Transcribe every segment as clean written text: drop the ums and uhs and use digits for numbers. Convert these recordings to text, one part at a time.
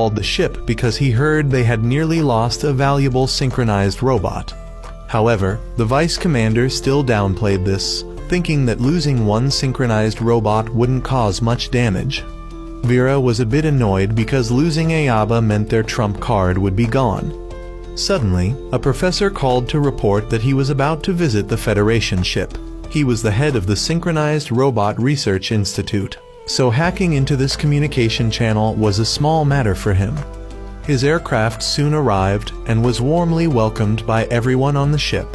called the ship because he heard they had nearly lost a valuable synchronized robot. However, the vice commander still downplayed this, thinking that losing one synchronized robot wouldn't cause much damage. Vera was a bit annoyed because losing Aoba meant their trump card would be gone. Suddenly, a professor called to report that he was about to visit the Federation ship. He was the head of the Synchronized Robot Research Institute, so hacking into this communication channel was a small matter for him. His aircraft soon arrived and was warmly welcomed by everyone on the ship.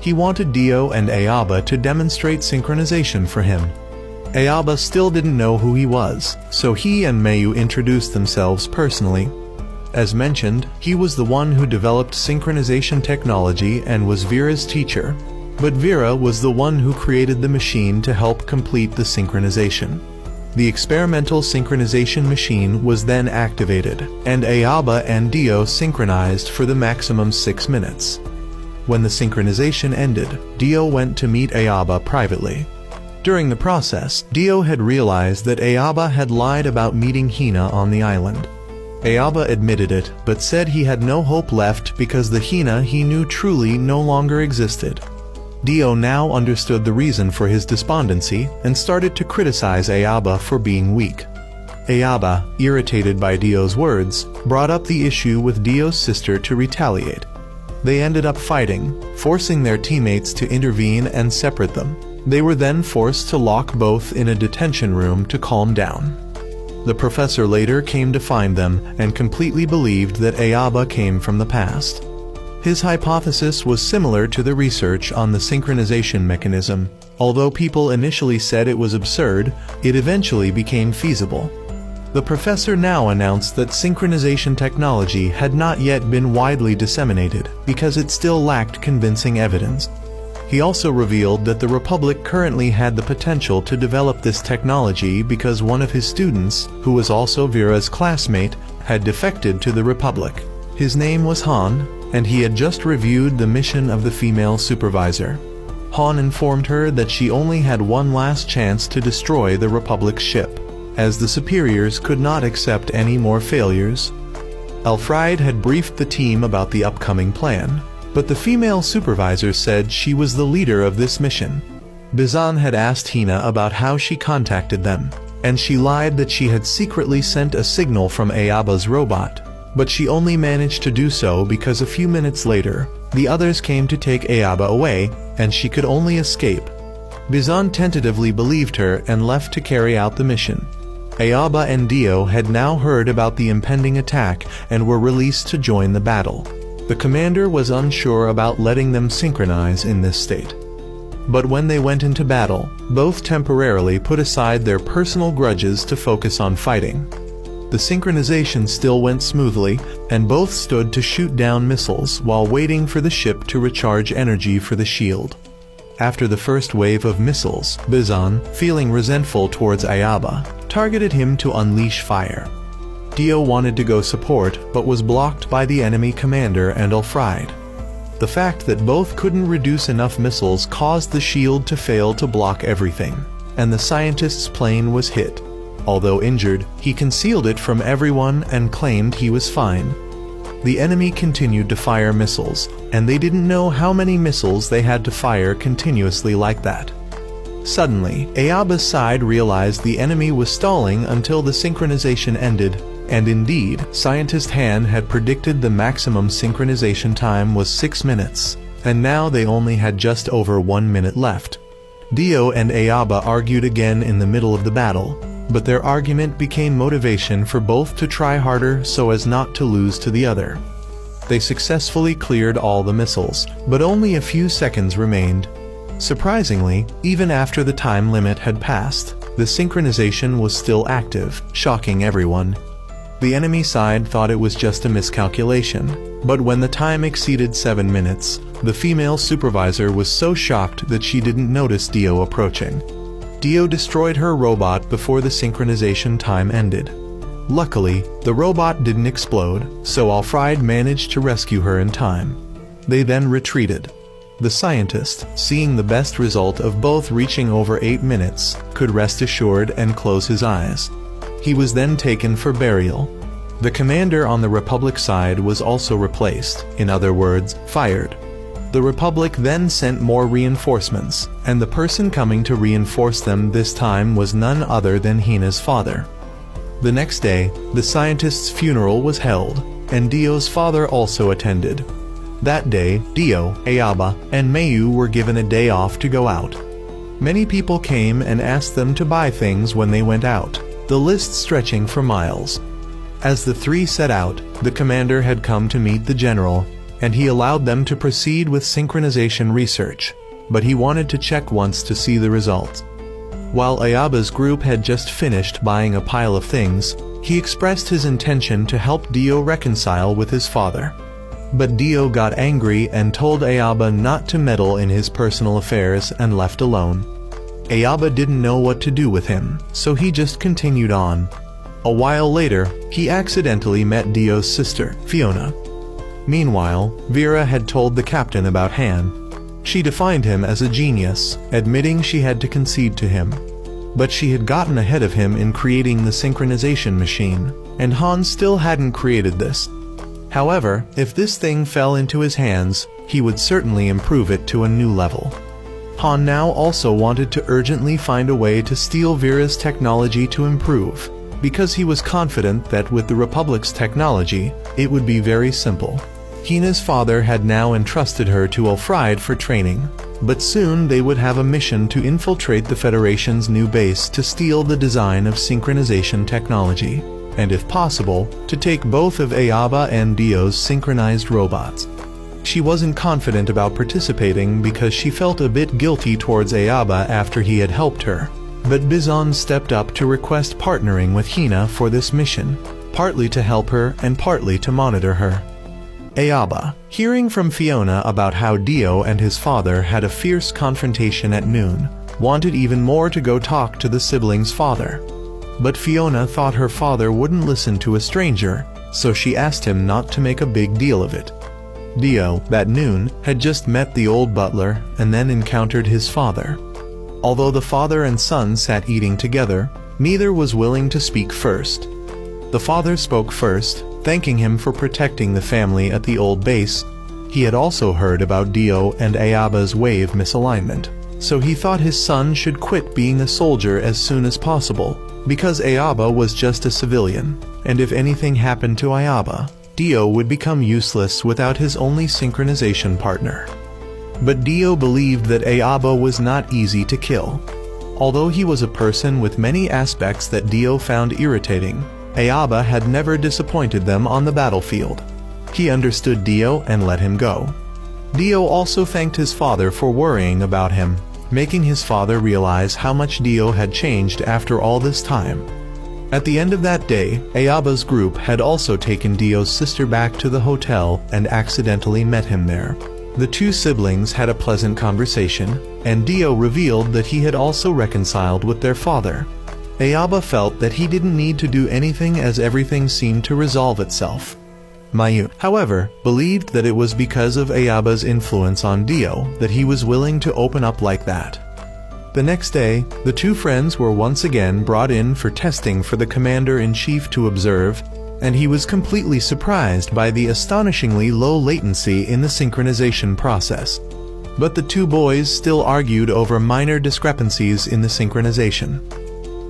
He wanted Dio and Aoba to demonstrate synchronization for him. Aoba still didn't know who he was, so he and Mayu introduced themselves personally. As mentioned, he was the one who developed synchronization technology and was Vera's teacher, but Vera was the one who created the machine to help complete the synchronization. The experimental synchronization machine was then activated, and Aoba and Dio synchronized for the maximum 6 minutes. When the synchronization ended, Dio went to meet Aoba privately. During the process, Dio had realized that Aoba had lied about meeting Hina on the island. Aoba admitted it, but said he had no hope left because the Hina he knew truly no longer existed. Dio now understood the reason for his despondency and started to criticize Aoba for being weak. Aoba, irritated by Dio's words, brought up the issue with Dio's sister to retaliate. They ended up fighting, forcing their teammates to intervene and separate them. They were then forced to lock both in a detention room to calm down. The professor later came to find them and completely believed that Aoba came from the past. His hypothesis was similar to the research on the synchronization mechanism. Although people initially said it was absurd, it eventually became feasible. The professor now announced that synchronization technology had not yet been widely disseminated because it still lacked convincing evidence. He also revealed that the Republic currently had the potential to develop this technology because one of his students, who was also Vera's classmate, had defected to the Republic. His name was Han, and he had just reviewed the mission of the female supervisor. Han informed her that she only had one last chance to destroy the Republic's ship, as the superiors could not accept any more failures. Alfred had briefed the team about the upcoming plan, but the female supervisor said she was the leader of this mission. Bizan had asked Hina about how she contacted them, and she lied that she had secretly sent a signal from Aoba's robot, but she only managed to do so because a few minutes later, the others came to take Aoba away, and she could only escape. Bizan tentatively believed her and left to carry out the mission. Aoba and Dio had now heard about the impending attack and were released to join the battle. The commander was unsure about letting them synchronize in this state. But when they went into battle, both temporarily put aside their personal grudges to focus on fighting. The synchronization still went smoothly, and both stood to shoot down missiles while waiting for the ship to recharge energy for the shield. After the first wave of missiles, Bizan, feeling resentful towards Aoba, targeted him to unleash fire. Dio wanted to go support, but was blocked by the enemy commander and Alfred. The fact that both couldn't reduce enough missiles caused the shield to fail to block everything, and the scientist's plane was hit. Although injured, he concealed it from everyone and claimed he was fine. The enemy continued to fire missiles, and they didn't know how many missiles they had to fire continuously like that. Suddenly, Aoba's side realized the enemy was stalling until the synchronization ended, and indeed, Scientist Han had predicted the maximum synchronization time was 6 minutes, and now they only had just over 1 minute left. Dio and Aoba argued again in the middle of the battle, but their argument became motivation for both to try harder so as not to lose to the other. They successfully cleared all the missiles, but only a few seconds remained. Surprisingly, even after the time limit had passed, the synchronization was still active, shocking everyone. The enemy side thought it was just a miscalculation, but when the time exceeded 7 minutes, the female supervisor was so shocked that she didn't notice Dio approaching. Dio destroyed her robot before the synchronization time ended. Luckily, the robot didn't explode, so Alfred managed to rescue her in time. They then retreated. The scientist, seeing the best result of both reaching over 8 minutes, could rest assured and close his eyes. He was then taken for burial. The commander on the Republic side was also replaced, in other words, fired. The Republic then sent more reinforcements, and the person coming to reinforce them this time was none other than Hina's father. The next day, the scientist's funeral was held, and Dio's father also attended. That day, Dio, Aoba, and Mayu were given a day off to go out. Many people came and asked them to buy things when they went out, the list stretching for miles. As the three set out, the commander had come to meet the general, and he allowed them to proceed with synchronization research, but he wanted to check once to see the results. While Aoba's group had just finished buying a pile of things, he expressed his intention to help Dio reconcile with his father. But Dio got angry and told Aoba not to meddle in his personal affairs and left alone. Aoba didn't know what to do with him, so he just continued on. A while later, he accidentally met Dio's sister, Fiona. Meanwhile, Vera had told the captain about Han. She defined him as a genius, admitting she had to concede to him. But she had gotten ahead of him in creating the synchronization machine, and Han still hadn't created this. However, if this thing fell into his hands, he would certainly improve it to a new level. Han now also wanted to urgently find a way to steal Vera's technology to improve, because he was confident that with the Republic's technology, it would be very simple. Hina's father had now entrusted her to Ulfried for training, but soon they would have a mission to infiltrate the Federation's new base to steal the design of synchronization technology, and if possible, to take both of Aoba and Dio's synchronized robots. She wasn't confident about participating because she felt a bit guilty towards Aoba after he had helped her, but Bizon stepped up to request partnering with Hina for this mission, partly to help her and partly to monitor her. Aoba, hearing from Fiona about how Dio and his father had a fierce confrontation at noon, wanted even more to go talk to the siblings' father. But Fiona thought her father wouldn't listen to a stranger, so she asked him not to make a big deal of it. Dio, that noon, had just met the old butler and then encountered his father. Although the father and son sat eating together, neither was willing to speak first. The father spoke first, thanking him for protecting the family at the old base. He had also heard about Dio and Aoba's wave misalignment, so he thought his son should quit being a soldier as soon as possible, because Aoba was just a civilian, and if anything happened to Aoba, Dio would become useless without his only synchronization partner. But Dio believed that Aoba was not easy to kill. Although he was a person with many aspects that Dio found irritating, Aoba had never disappointed them on the battlefield. He understood Dio and let him go. Dio also thanked his father for worrying about him, making his father realize how much Dio had changed after all this time. At the end of that day, Aoba's group had also taken Dio's sister back to the hotel and accidentally met him there. The two siblings had a pleasant conversation, and Dio revealed that he had also reconciled with their father. Aoba felt that he didn't need to do anything as everything seemed to resolve itself. Mayu, however, believed that it was because of Aoba's influence on Dio that he was willing to open up like that. The next day, the two friends were once again brought in for testing for the commander-in-chief to observe, and he was completely surprised by the astonishingly low latency in the synchronization process. But the two boys still argued over minor discrepancies in the synchronization.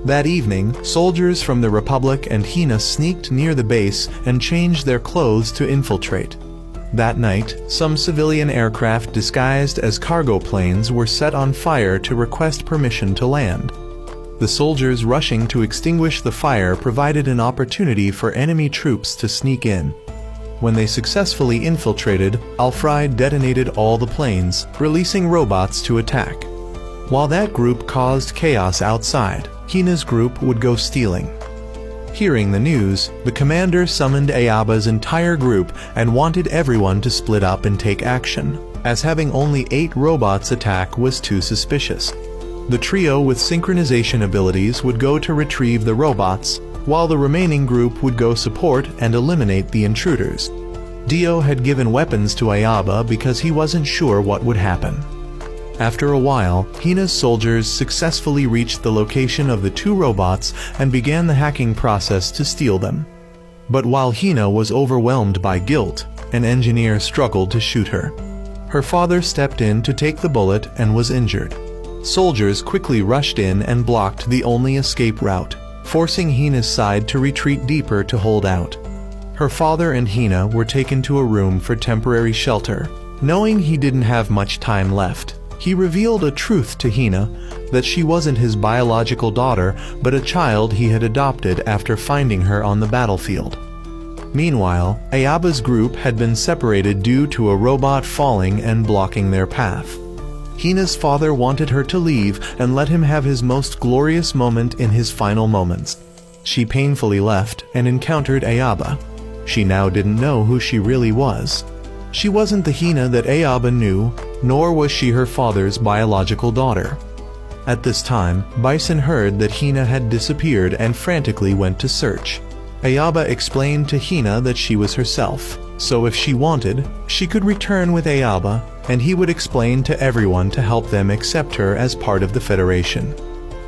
That evening, soldiers from the Republic and Hina sneaked near the base and changed their clothes to infiltrate. That night, some civilian aircraft disguised as cargo planes were set on fire to request permission to land. The soldiers rushing to extinguish the fire provided an opportunity for enemy troops to sneak in. When they successfully infiltrated, Ulfried detonated all the planes, releasing robots to attack. While that group caused chaos outside, Hina's group would go stealing. Hearing the news, the commander summoned Aoba's entire group and wanted everyone to split up and take action, as having only 8 robots attack was too suspicious. The trio with synchronization abilities would go to retrieve the robots, while the remaining group would go support and eliminate the intruders. Dio had given weapons to Aoba because he wasn't sure what would happen. After a while, Hina's soldiers successfully reached the location of the 2 robots and began the hacking process to steal them. But while Hina was overwhelmed by guilt, an engineer struggled to shoot her. Her father stepped in to take the bullet and was injured. Soldiers quickly rushed in and blocked the only escape route, forcing Hina's side to retreat deeper to hold out. Her father and Hina were taken to a room for temporary shelter. Knowing he didn't have much time left, he revealed a truth to Hina, that she wasn't his biological daughter, but a child he had adopted after finding her on the battlefield. Meanwhile, Aoba's group had been separated due to a robot falling and blocking their path. Hina's father wanted her to leave and let him have his most glorious moment in his final moments. She painfully left and encountered Aoba. She now didn't know who she really was. She wasn't the Hina that Aoba knew, nor was she her father's biological daughter. At this time, Bison heard that Hina had disappeared and frantically went to search. Aoba explained to Hina that she was herself, so if she wanted, she could return with Aoba, and he would explain to everyone to help them accept her as part of the Federation.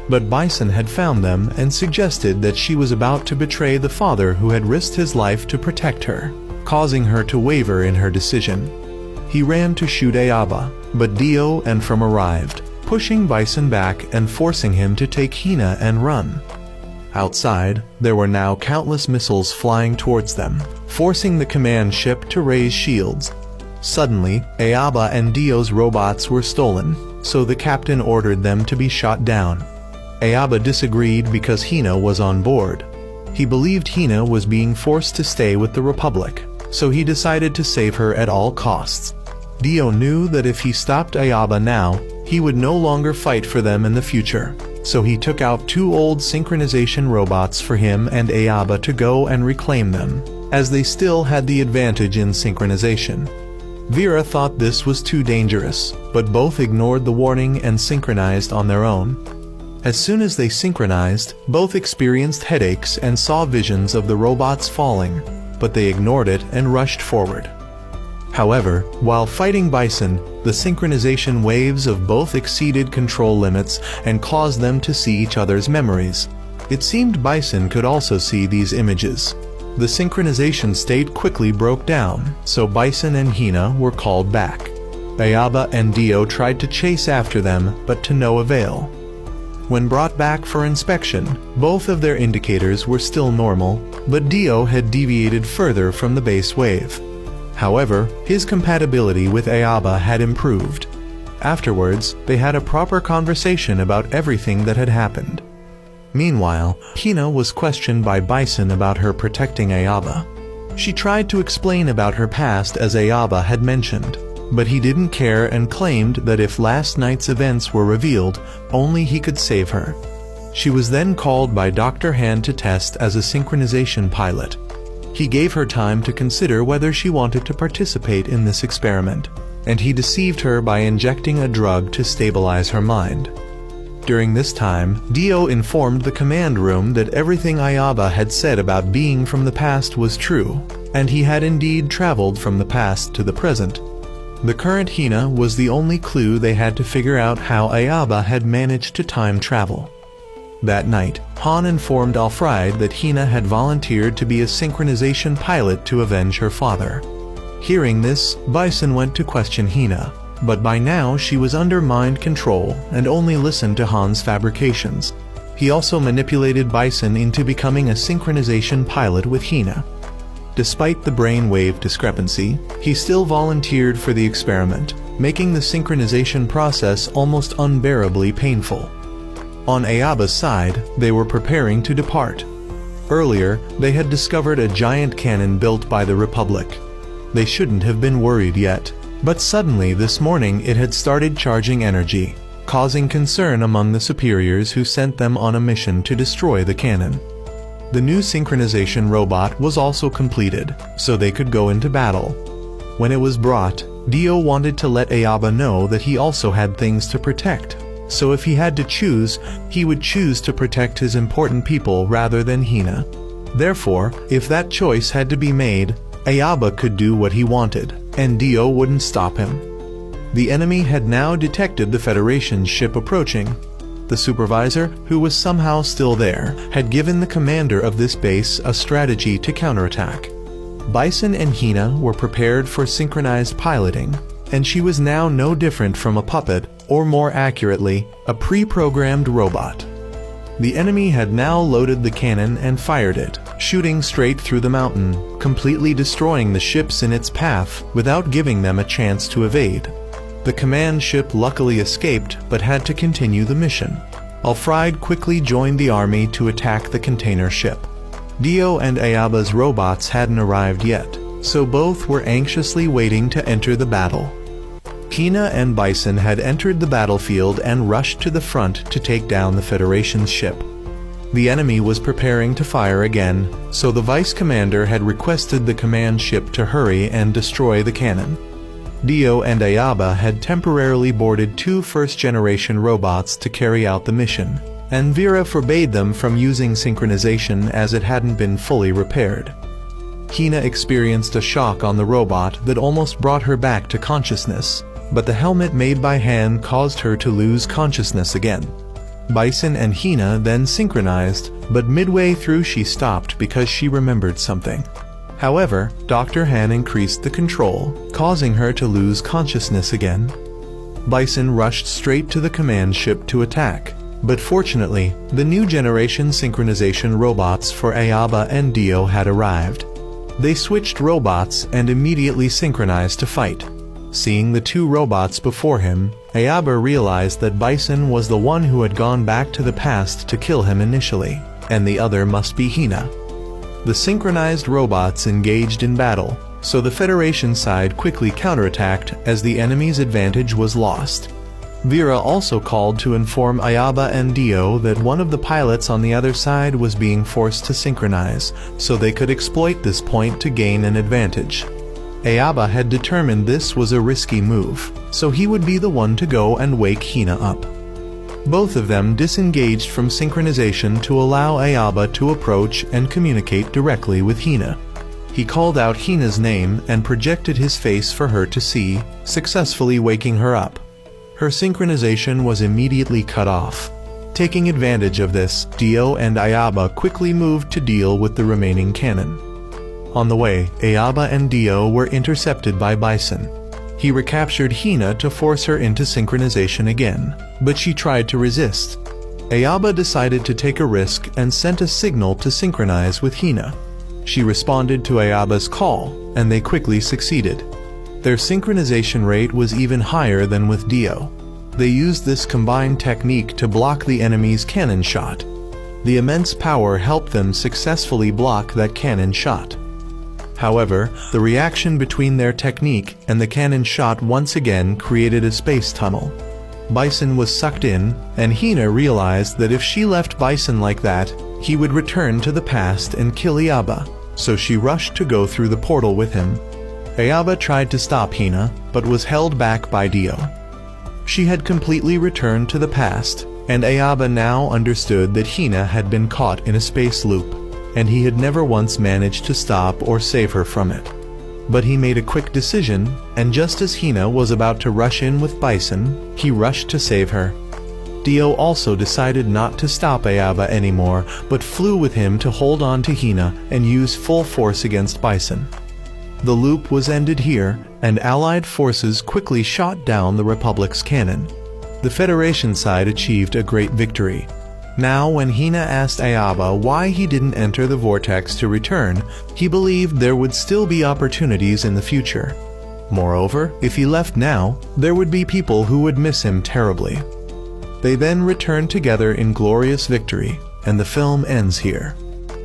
But Bison had found them and suggested that she was about to betray the father who had risked his life to protect her, causing her to waver in her decision. He ran to shoot Aoba, but Dio and From arrived, pushing Bison back and forcing him to take Hina and run. Outside, there were now countless missiles flying towards them, forcing the command ship to raise shields. Suddenly, Aoba and Dio's robots were stolen, so the captain ordered them to be shot down. Aoba disagreed because Hina was on board. He believed Hina was being forced to stay with the Republic, so he decided to save her at all costs. Dio knew that if he stopped Aoba now, he would no longer fight for them in the future, so he took out 2 old synchronization robots for him and Aoba to go and reclaim them, as they still had the advantage in synchronization. Vera thought this was too dangerous, but both ignored the warning and synchronized on their own. As soon as they synchronized, both experienced headaches and saw visions of the robots falling, but they ignored it and rushed forward. However, while fighting Bison, the synchronization waves of both exceeded control limits and caused them to see each other's memories. It seemed Bison could also see these images. The synchronization state quickly broke down, so Bison and Hina were called back. Aoba and Dio tried to chase after them, but to no avail. When brought back for inspection, both of their indicators were still normal, but Dio had deviated further from the base wave. However, his compatibility with Aoba had improved. Afterwards, they had a proper conversation about everything that had happened. Meanwhile, Hina was questioned by Bison about her protecting Aoba. She tried to explain about her past as Aoba had mentioned, but he didn't care and claimed that if last night's events were revealed, only he could save her. She was then called by Dr. Han to test as a synchronization pilot. He gave her time to consider whether she wanted to participate in this experiment, and he deceived her by injecting a drug to stabilize her mind. During this time, Dio informed the command room that everything Aoba had said about being from the past was true, and he had indeed traveled from the past to the present. The current Hina was the only clue they had to figure out how Aoba had managed to time travel. That night, Han informed Alfred that Hina had volunteered to be a synchronization pilot to avenge her father. Hearing this, Bison went to question Hina, but by now she was under mind control and only listened to Han's fabrications. He also manipulated Bison into becoming a synchronization pilot with Hina. Despite the brainwave discrepancy, he still volunteered for the experiment, making the synchronization process almost unbearably painful. On Aoba's side, they were preparing to depart. Earlier, they had discovered a giant cannon built by the Republic. They shouldn't have been worried yet, but suddenly this morning it had started charging energy, causing concern among the superiors who sent them on a mission to destroy the cannon. The new synchronization robot was also completed, so they could go into battle. When it was brought, Dio wanted to let Aoba know that he also had things to protect, so if he had to choose, he would choose to protect his important people rather than Hina. Therefore, if that choice had to be made, Aoba could do what he wanted, and Dio wouldn't stop him. The enemy had now detected the Federation's ship approaching. The supervisor, who was somehow still there, had given the commander of this base a strategy to counterattack. Bison and Hina were prepared for synchronized piloting, and she was now no different from a puppet, or more accurately, a pre-programmed robot. The enemy had now loaded the cannon and fired it, shooting straight through the mountain, completely destroying the ships in its path without giving them a chance to evade. The command ship luckily escaped but had to continue the mission. Alfred quickly joined the army to attack the container ship. Dio and Aoba's robots hadn't arrived yet, so both were anxiously waiting to enter the battle. Hina and Bison had entered the battlefield and rushed to the front to take down the Federation's ship. The enemy was preparing to fire again, so the vice commander had requested the command ship to hurry and destroy the cannon. Dio and Aoba had temporarily boarded 2 first-generation robots to carry out the mission, and Vera forbade them from using synchronization as it hadn't been fully repaired. Hina experienced a shock on the robot that almost brought her back to consciousness, but the helmet made by hand caused her to lose consciousness again. Bison and Hina then synchronized, but midway through she stopped because she remembered something. However, Dr. Han increased the control, causing her to lose consciousness again. Bison rushed straight to the command ship to attack, but fortunately, the new generation synchronization robots for Aoba and Dio had arrived. They switched robots and immediately synchronized to fight. Seeing the 2 robots before him, Aoba realized that Bison was the one who had gone back to the past to kill him initially, and the other must be Hina. The synchronized robots engaged in battle, so the Federation side quickly counterattacked as the enemy's advantage was lost. Vera also called to inform Aoba and Dio that one of the pilots on the other side was being forced to synchronize, so they could exploit this point to gain an advantage. Aoba had determined this was a risky move, so he would be the one to go and wake Hina up. Both of them disengaged from synchronization to allow Aoba to approach and communicate directly with Hina. He called out Hina's name and projected his face for her to see, successfully waking her up. Her synchronization was immediately cut off. Taking advantage of this, Dio and Aoba quickly moved to deal with the remaining cannon. On the way, Aoba and Dio were intercepted by Bison. He recaptured Hina to force her into synchronization again, but she tried to resist. Aoba decided to take a risk and sent a signal to synchronize with Hina. She responded to Aoba's call, and they quickly succeeded. Their synchronization rate was even higher than with Dio. They used this combined technique to block the enemy's cannon shot. The immense power helped them successfully block that cannon shot. However, the reaction between their technique and the cannon shot once again created a space tunnel. Bison was sucked in, and Hina realized that if she left Bison like that, he would return to the past and kill Aoba, so she rushed to go through the portal with him. Aoba tried to stop Hina, but was held back by Dio. She had completely returned to the past, and Aoba now understood that Hina had been caught in a space loop, and he had never once managed to stop or save her from it. But he made a quick decision, and just as Hina was about to rush in with Bison, he rushed to save her. Dio also decided not to stop Aoba anymore, but flew with him to hold on to Hina and use full force against Bison. The loop was ended here, and Allied forces quickly shot down the Republic's cannon. The Federation side achieved a great victory. Now, when Hina asked Aoba why he didn't enter the vortex to return, he believed there would still be opportunities in the future. Moreover, if he left now, there would be people who would miss him terribly. They then returned together in glorious victory, and the film ends here.